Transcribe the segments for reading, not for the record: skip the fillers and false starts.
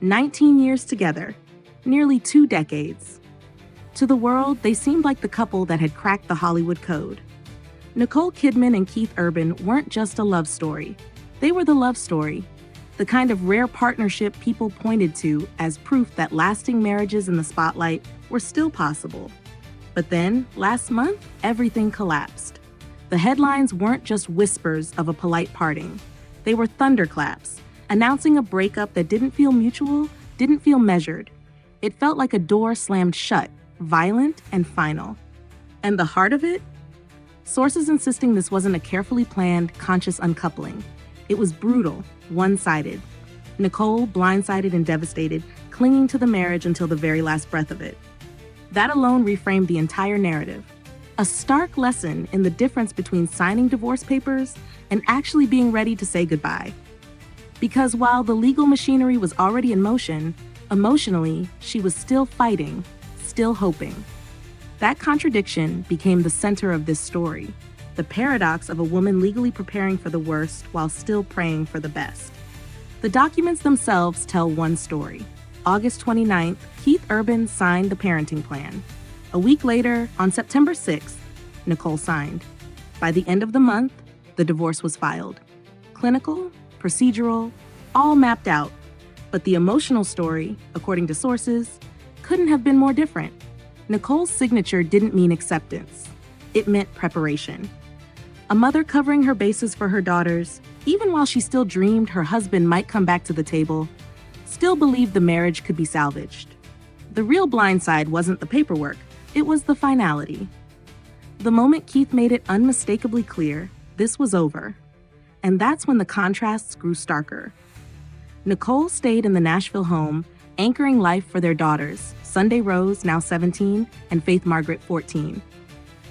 19 years together, nearly 2 decades. To the world, they seemed like the couple that had cracked the Hollywood code. Nicole Kidman and Keith Urban weren't just a love story. They were the love story, the kind of rare partnership people pointed to as proof that lasting marriages in the spotlight were still possible. But then, last month, everything collapsed. The headlines weren't just whispers of a polite parting. They were thunderclaps, announcing a breakup that didn't feel mutual, didn't feel measured. It felt like a door slammed shut, violent and final. And the heart of it? Sources insisting this wasn't a carefully planned, conscious uncoupling. It was brutal, one-sided. Nicole, blindsided and devastated, clinging to the marriage until the very last breath of it. That alone reframed the entire narrative. A stark lesson in the difference between signing divorce papers and actually being ready to say goodbye. Because while the legal machinery was already in motion, emotionally, she was still fighting, still hoping. That contradiction became the center of this story, the paradox of a woman legally preparing for the worst while still praying for the best. The documents themselves tell one story. August 29th, Keith Urban signed the parenting plan. A week later, on September 6th, Nicole signed. By the end of the month, the divorce was filed. Clinical, procedural, all mapped out. But the emotional story, according to sources, couldn't have been more different. Nicole's signature didn't mean acceptance. It meant preparation. A mother covering her bases for her daughters, even while she still dreamed her husband might come back to the table, still believed the marriage could be salvaged. The real blindside wasn't the paperwork, it was the finality. The moment Keith made it unmistakably clear, this was over. And that's when the contrasts grew starker. Nicole stayed in the Nashville home, anchoring life for their daughters, Sunday Rose, now 17, and Faith Margaret, 14.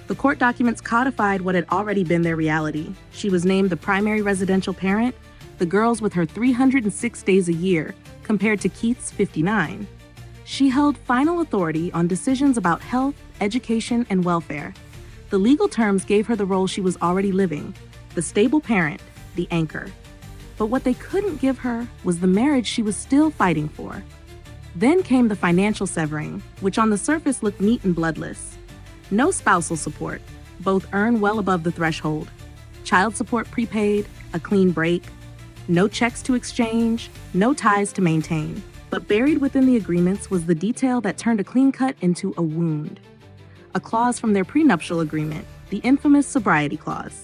The court documents codified what had already been their reality. She was named the primary residential parent, the girls with her 306 days a year, compared to Keith's 59. She held final authority on decisions about health, education, and welfare. The legal terms gave her the role she was already living, the stable parent, the anchor. But what they couldn't give her was the marriage she was still fighting for. Then came the financial severing, which on the surface looked neat and bloodless. No spousal support, both earn well above the threshold. Child support prepaid, a clean break. No checks to exchange, no ties to maintain. But buried within the agreements was the detail that turned a clean cut into a wound. A clause from their prenuptial agreement, the infamous sobriety clause.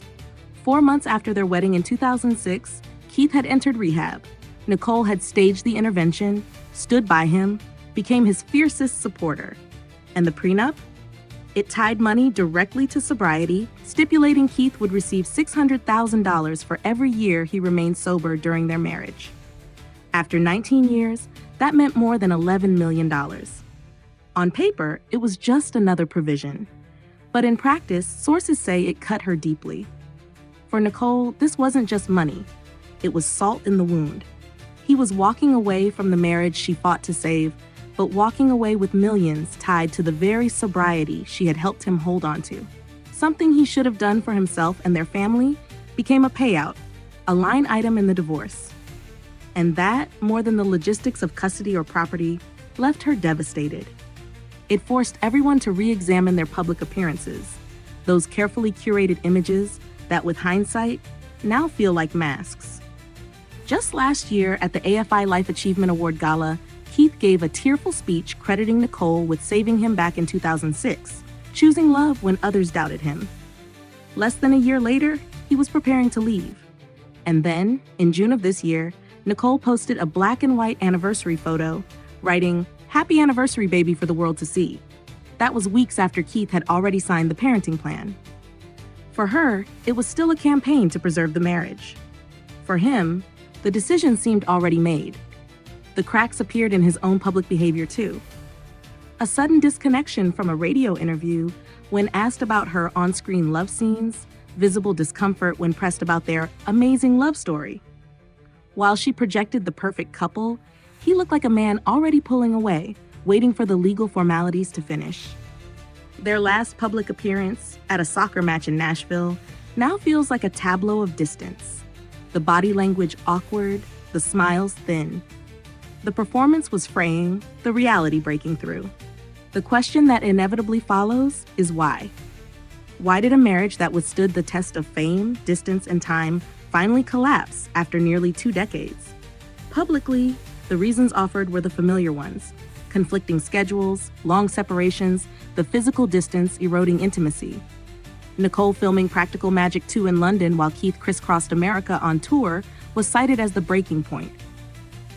4 months after their wedding in 2006, Keith had entered rehab. Nicole had staged the intervention, stood by him, became his fiercest supporter. And the prenup? It tied money directly to sobriety, stipulating Keith would receive $600,000 for every year he remained sober during their marriage. After 19 years, that meant more than $11 million. On paper, it was just another provision. But in practice, sources say it cut her deeply. For Nicole, this wasn't just money. It was salt in the wound. He was walking away from the marriage she fought to save, but walking away with millions tied to the very sobriety she had helped him hold on to. Something he should have done for himself and their family became a payout, a line item in the divorce. And that, more than the logistics of custody or property, left her devastated. It forced everyone to re-examine their public appearances, those carefully curated images that, with hindsight, now feel like masks. Just last year at the AFI Life Achievement Award Gala, Keith gave a tearful speech crediting Nicole with saving him back in 2006, choosing love when others doubted him. Less than a year later, he was preparing to leave. And then, in June of this year, Nicole posted a black and white anniversary photo, writing, "Happy anniversary, baby, for the world to see." That was weeks after Keith had already signed the parenting plan. For her, it was still a campaign to preserve the marriage. For him, the decision seemed already made. The cracks appeared in his own public behavior too. A sudden disconnection from a radio interview when asked about her on-screen love scenes, visible discomfort when pressed about their amazing love story. While she projected the perfect couple, he looked like a man already pulling away, waiting for the legal formalities to finish. Their last public appearance, at a soccer match in Nashville, now feels like a tableau of distance. The body language awkward, the smiles thin. The performance was fraying, the reality breaking through. The question that inevitably follows is why? Why did a marriage that withstood the test of fame, distance, and time finally collapse after nearly 2 decades? Publicly, the reasons offered were the familiar ones: conflicting schedules, long separations, the physical distance eroding intimacy. Nicole filming Practical Magic 2 in London while Keith crisscrossed America on tour was cited as the breaking point.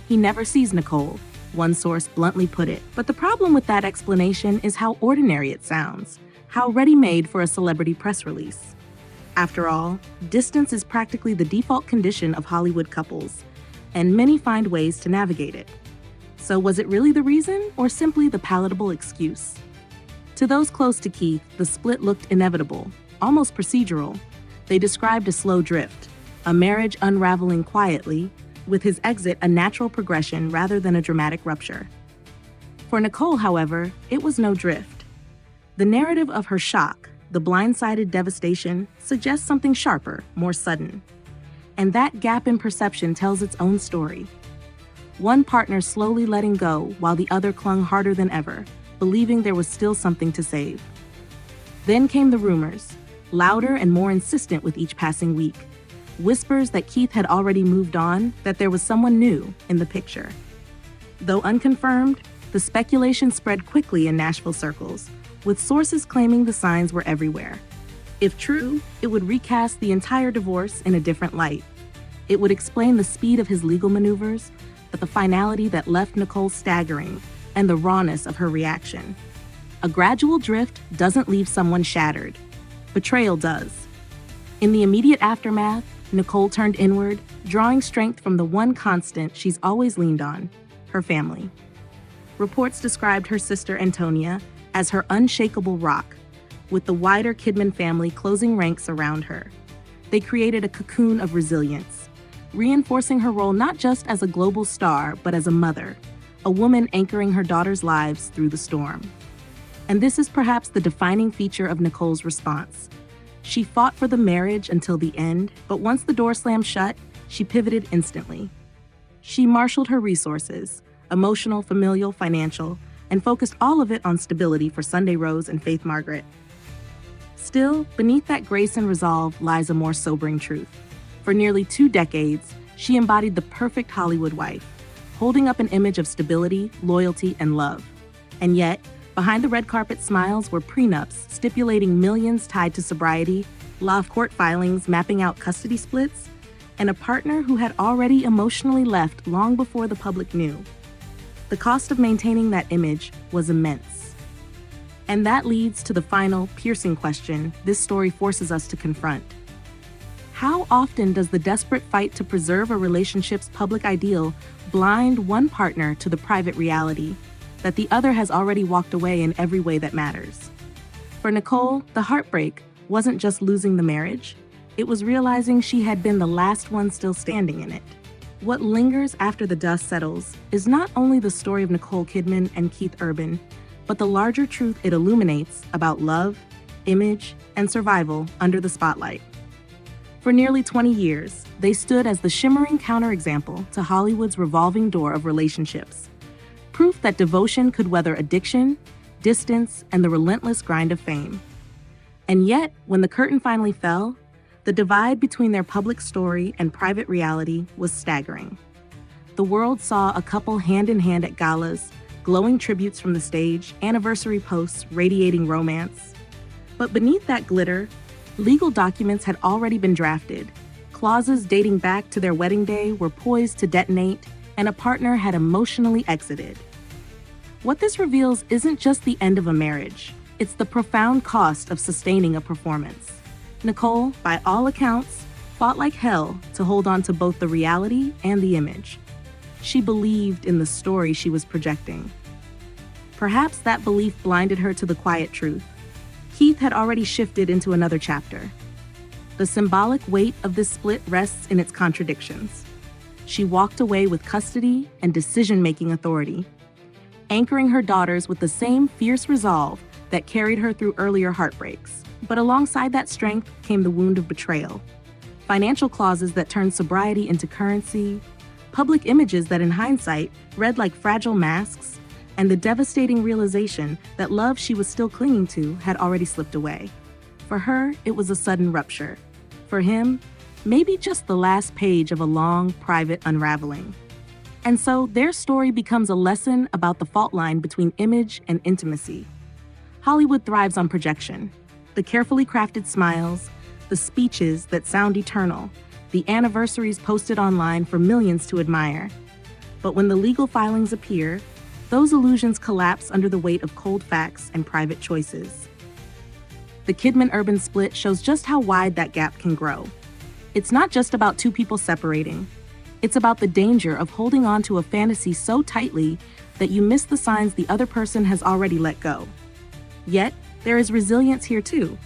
He never sees Nicole, one source bluntly put it. But the problem with that explanation is how ordinary it sounds, how ready-made for a celebrity press release. After all, distance is practically the default condition of Hollywood couples, and many find ways to navigate it. So was it really the reason, or simply the palatable excuse? To those close to Keith, the split looked inevitable, almost procedural. They described a slow drift, a marriage unraveling quietly, with his exit a natural progression rather than a dramatic rupture. For Nicole, however, it was no drift. The narrative of her shock, the blindsided devastation, suggests something sharper, more sudden. And that gap in perception tells its own story. One partner slowly letting go while the other clung harder than ever, believing there was still something to save. Then came the rumors, louder and more insistent with each passing week. Whispers that Keith had already moved on, that there was someone new in the picture. Though unconfirmed, the speculation spread quickly in Nashville circles, with sources claiming the signs were everywhere. If true, it would recast the entire divorce in a different light. It would explain the speed of his legal maneuvers, but the finality that left Nicole staggering, and the rawness of her reaction. A gradual drift doesn't leave someone shattered. Betrayal does. In the immediate aftermath, Nicole turned inward, drawing strength from the one constant she's always leaned on, her family. Reports described her sister Antonia as her unshakable rock, with the wider Kidman family closing ranks around her. They created a cocoon of resilience, reinforcing her role not just as a global star, but as a mother, a woman anchoring her daughters' lives through the storm. And this is perhaps the defining feature of Nicole's response. She fought for the marriage until the end, but once the door slammed shut, she pivoted instantly. She marshaled her resources, emotional, familial, financial, and focused all of it on stability for Sunday Rose and Faith Margaret. Still, beneath that grace and resolve lies a more sobering truth. For nearly 2 decades, she embodied the perfect Hollywood wife, holding up an image of stability, loyalty, and love. And yet, behind the red carpet smiles were prenups stipulating millions tied to sobriety, law of court filings mapping out custody splits, and a partner who had already emotionally left long before the public knew. The cost of maintaining that image was immense. And that leads to the final, piercing question this story forces us to confront. How often does the desperate fight to preserve a relationship's public ideal blind one partner to the private reality that the other has already walked away in every way that matters? For Nicole, the heartbreak wasn't just losing the marriage, it was realizing she had been the last one still standing in it. What lingers after the dust settles is not only the story of Nicole Kidman and Keith Urban, but the larger truth it illuminates about love, image, and survival under the spotlight. For nearly 20 years, they stood as the shimmering counterexample to Hollywood's revolving door of relationships. Proof that devotion could weather addiction, distance, and the relentless grind of fame. And yet, when the curtain finally fell, the divide between their public story and private reality was staggering. The world saw a couple hand in hand at galas, glowing tributes from the stage, anniversary posts radiating romance. But beneath that glitter, legal documents had already been drafted. Clauses dating back to their wedding day were poised to detonate, and a partner had emotionally exited. What this reveals isn't just the end of a marriage, it's the profound cost of sustaining a performance. Nicole, by all accounts, fought like hell to hold on to both the reality and the image. She believed in the story she was projecting. Perhaps that belief blinded her to the quiet truth. Keith had already shifted into another chapter. The symbolic weight of this split rests in its contradictions. She walked away with custody and decision-making authority, anchoring her daughters with the same fierce resolve that carried her through earlier heartbreaks. But alongside that strength came the wound of betrayal. Financial clauses that turned sobriety into currency, public images that in hindsight read like fragile masks, and the devastating realization that love she was still clinging to had already slipped away. For her, it was a sudden rupture. For him, maybe just the last page of a long, private unraveling. And so their story becomes a lesson about the fault line between image and intimacy. Hollywood thrives on projection. The carefully crafted smiles, the speeches that sound eternal, the anniversaries posted online for millions to admire. But when the legal filings appear, those illusions collapse under the weight of cold facts and private choices. The Kidman-Urban split shows just how wide that gap can grow. It's not just about two people separating. It's about the danger of holding on to a fantasy so tightly that you miss the signs the other person has already let go. Yet, there is resilience here too.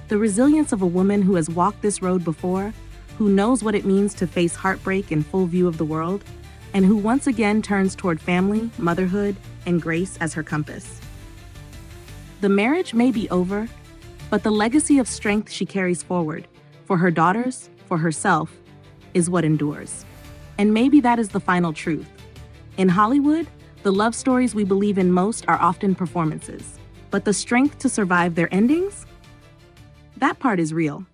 The resilience of a woman who has walked this road before, who knows what it means to face heartbreak in full view of the world, and who once again turns toward family, motherhood, and grace as her compass. The marriage may be over, but the legacy of strength she carries forward, for her daughters, for herself, is what endures. And maybe that is the final truth. In Hollywood, the love stories we believe in most are often performances, but the strength to survive their endings? That part is real.